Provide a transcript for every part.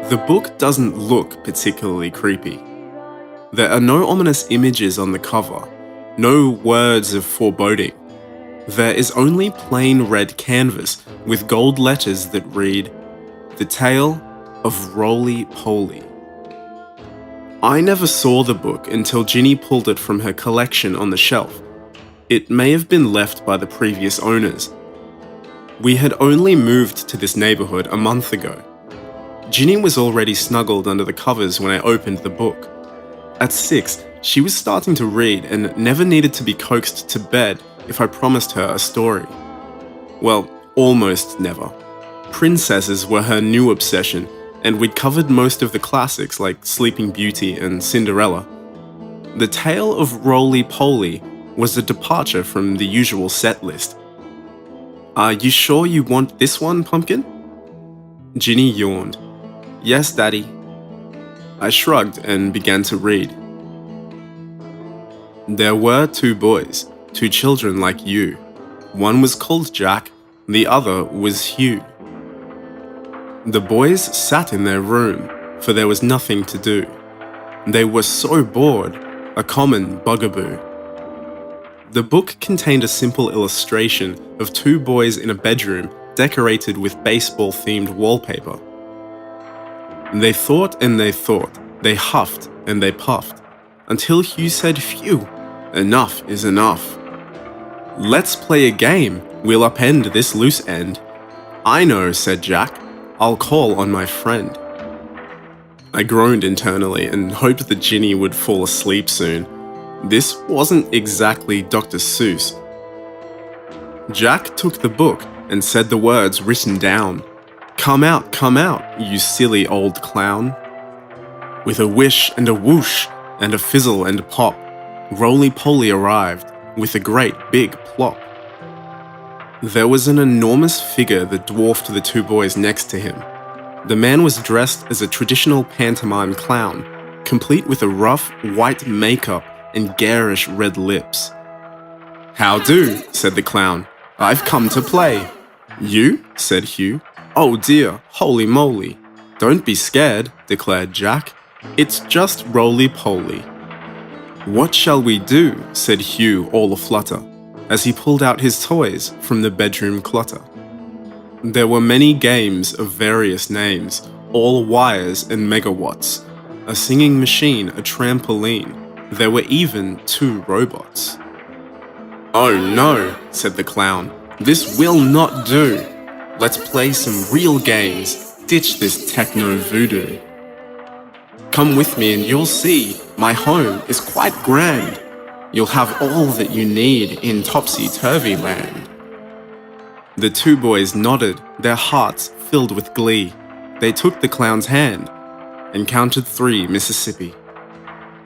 The book doesn't look particularly creepy. There are no ominous images on the cover, no words of foreboding. There is only plain red canvas with gold letters that read, "The Tale of Roly Poly." I never saw the book until Ginny pulled it from her collection on the shelf. It may have been left by the previous owners. We had only moved to this neighborhood a month ago. Ginny was already snuggled under the covers when I opened the book. At 6, she was starting to read and never needed to be coaxed to bed if I promised her a story. Well, almost never. Princesses were her new obsession, and we'd covered most of the classics like Sleeping Beauty and Cinderella. The Tale of Roly Poly was a departure from the usual set list. "Are you sure you want this one, Pumpkin?" Ginny yawned. "Yes, Daddy." I shrugged and began to read. There were 2 boys, 2 children like you. One was called Jack, the other was Hugh. The boys sat in their room, for there was nothing to do. They were so bored, a common bugaboo. The book contained a simple illustration of 2 boys in a bedroom decorated with baseball-themed wallpaper. They thought and they thought, they huffed and they puffed, until Hugh said, "Phew, enough is enough. Let's play a game, we'll upend this loose end." "I know," said Jack, "I'll call on my friend." I groaned internally and hoped that Ginny would fall asleep soon. This wasn't exactly Dr. Seuss. Jack took the book and said the words written down. Come out, you silly old clown." With a wish and a whoosh and a fizzle and a pop, Roly Poly arrived with a great big plop. There was an enormous figure that dwarfed the 2 boys next to him. The man was dressed as a traditional pantomime clown, complete with a rough white makeup and garish red lips. "How do?" said the clown. "I've come to play." "You?" said Hugh. "Oh dear, holy moly." "Don't be scared," declared Jack. "It's just Roly Poly." "What shall we do?" said Hugh all aflutter, as he pulled out his toys from the bedroom clutter. There were many games of various names, all wires and megawatts. A singing machine, a trampoline. There were even 2 robots. "Oh no," said the clown. "This will not do. Let's play some real games. Ditch this techno voodoo. Come with me and you'll see my home is quite grand. You'll have all that you need in topsy-turvy land." The 2 boys nodded, their hearts filled with glee. They took the clown's hand and counted 3 Mississippi.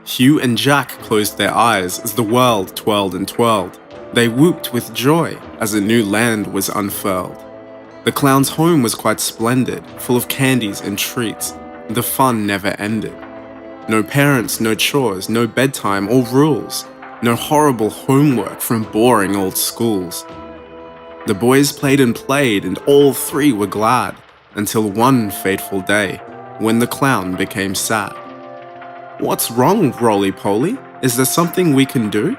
Hugh and Jack closed their eyes as the world twirled and twirled. They whooped with joy as a new land was unfurled. The clown's home was quite splendid, full of candies and treats. The fun never ended. No parents, no chores, no bedtime or rules. No horrible homework from boring old schools. The boys played and played, and all 3 were glad, until one fateful day, when the clown became sad. "What's wrong, Roly Poly? Is there something we can do?"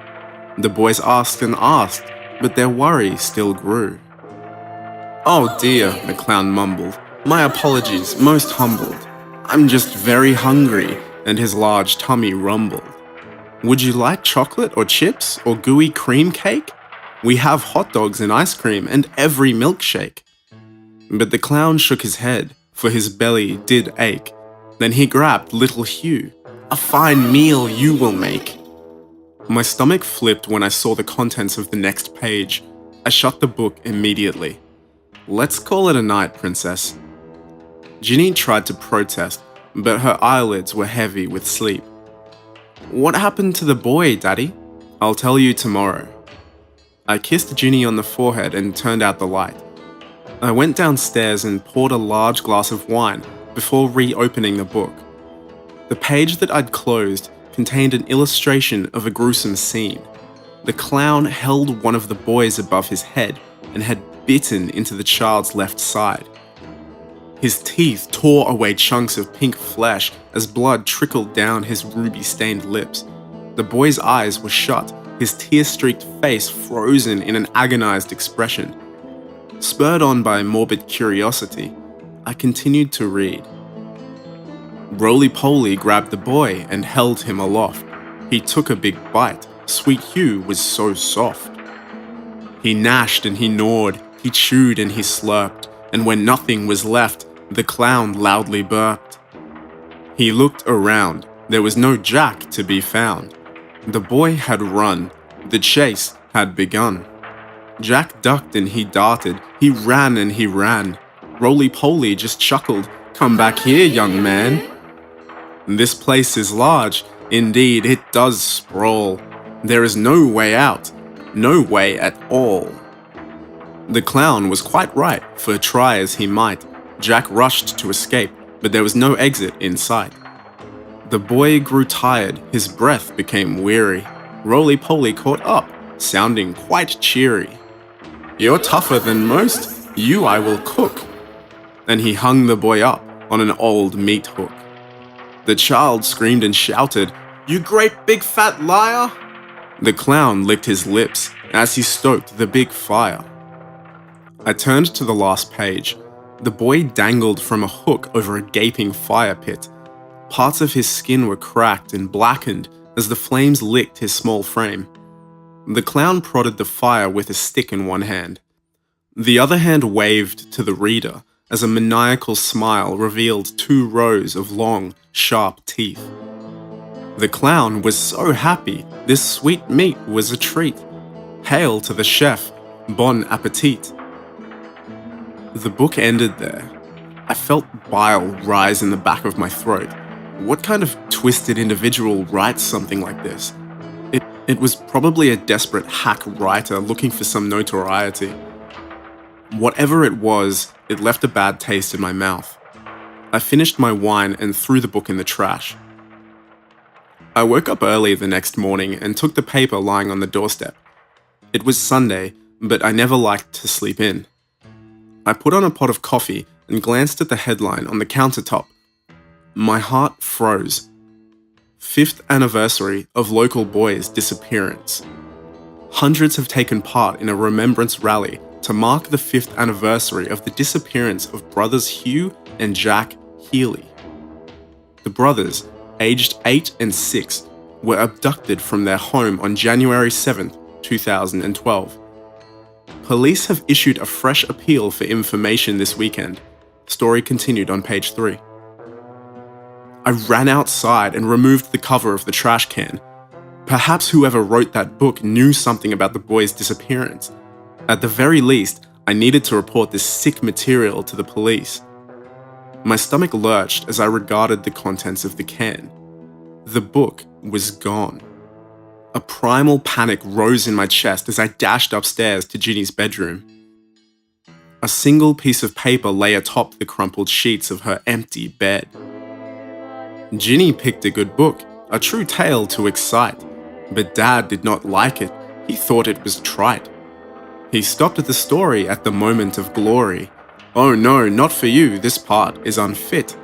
The boys asked and asked, but their worry still grew. "Oh dear," the clown mumbled. "My apologies, most humbled. I'm just very hungry," and his large tummy rumbled. "Would you like chocolate or chips or gooey cream cake? We have hot dogs and ice cream and every milkshake." But the clown shook his head, for his belly did ache. Then he grabbed little Hugh. "A fine meal you will make." My stomach flipped when I saw the contents of the next page. I shut the book immediately. "Let's call it a night, Princess." Ginny tried to protest, but her eyelids were heavy with sleep. "What happened to the boy, Daddy?" "I'll tell you tomorrow." I kissed Ginny on the forehead and turned out the light. I went downstairs and poured a large glass of wine before reopening the book. The page that I'd closed contained an illustration of a gruesome scene. The clown held one of the boys above his head and had bitten into the child's left side. His teeth tore away chunks of pink flesh as blood trickled down his ruby-stained lips. The boy's eyes were shut, his tear-streaked face frozen in an agonized expression. Spurred on by morbid curiosity, I continued to read. Roly Poly grabbed the boy and held him aloft. He took a big bite. Sweet Hugh was so soft. He gnashed and he gnawed, he chewed and he slurped, and when nothing was left, the clown loudly burped. He looked around. There was no Jack to be found. The boy had run. The chase had begun. Jack ducked and he darted. He ran and he ran. Roly Poly just chuckled. "Come back here, young man." This place is large. Indeed, it does sprawl. There is no way out. No way at all. The clown was quite right, for try as he might. Jack rushed to escape, but there was no exit in sight. The boy grew tired, his breath became weary. Roly Poly caught up, sounding quite cheery. "You're tougher than most, you I will cook." And he hung the boy up on an old meat hook. The child screamed and shouted, "You great big fat liar!" The clown licked his lips as he stoked the big fire. I turned to the last page. The boy dangled from a hook over a gaping fire pit. Parts of his skin were cracked and blackened as the flames licked his small frame. The clown prodded the fire with a stick in one hand. The other hand waved to the reader as a maniacal smile revealed 2 rows of long, sharp teeth. The clown was so happy, this sweet meat was a treat. Hail to the chef, bon appetit. The book ended there. I felt bile rise in the back of my throat. What kind of twisted individual writes something like this? It was probably a desperate hack writer looking for some notoriety. Whatever it was, it left a bad taste in my mouth. I finished my wine and threw the book in the trash. I woke up early the next morning and took the paper lying on the doorstep. It was Sunday, but I never liked to sleep in. I put on a pot of coffee and glanced at the headline on the countertop. My heart froze. 5th anniversary of local boy's disappearance. Hundreds have taken part in a remembrance rally to mark the 5th anniversary of the disappearance of brothers Hugh and Jack Healy. The brothers, aged 8 and 6, were abducted from their home on January 7, 2012. Police have issued a fresh appeal for information this weekend. Story continued on page 3. I ran outside and removed the cover of the trash can. Perhaps whoever wrote that book knew something about the boy's disappearance. At the very least, I needed to report this sick material to the police. My stomach lurched as I regarded the contents of the can. The book was gone. A primal panic rose in my chest as I dashed upstairs to Ginny's bedroom. A single piece of paper lay atop the crumpled sheets of her empty bed. Ginny picked a good book, a true tale to excite, but Dad did not like it. He thought it was trite. He stopped the story at the moment of glory. "Oh no, not for you, this part is unfit."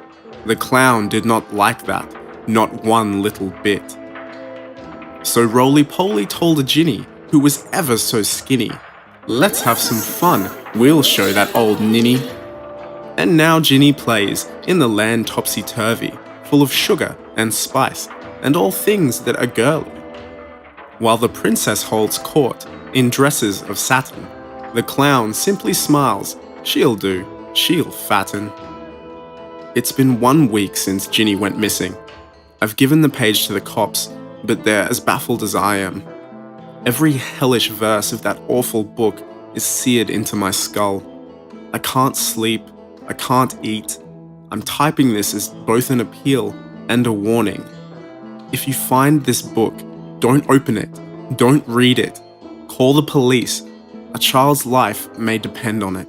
The clown did not like that, not one little bit. So Roly Poly told Ginny, who was ever so skinny, "Let's have some fun, we'll show that old ninny." And now Ginny plays in the land topsy-turvy, full of sugar and spice, and all things that are girly. While the princess holds court in dresses of satin, the clown simply smiles. She'll do, she'll fatten. It's been 1 week since Ginny went missing. I've given the page to the cops, but they're as baffled as I am. Every hellish verse of that awful book is seared into my skull. I can't sleep, I can't eat. I'm typing this as both an appeal and a warning. If you find this book, don't open it, don't read it. Call the police. A child's life may depend on it.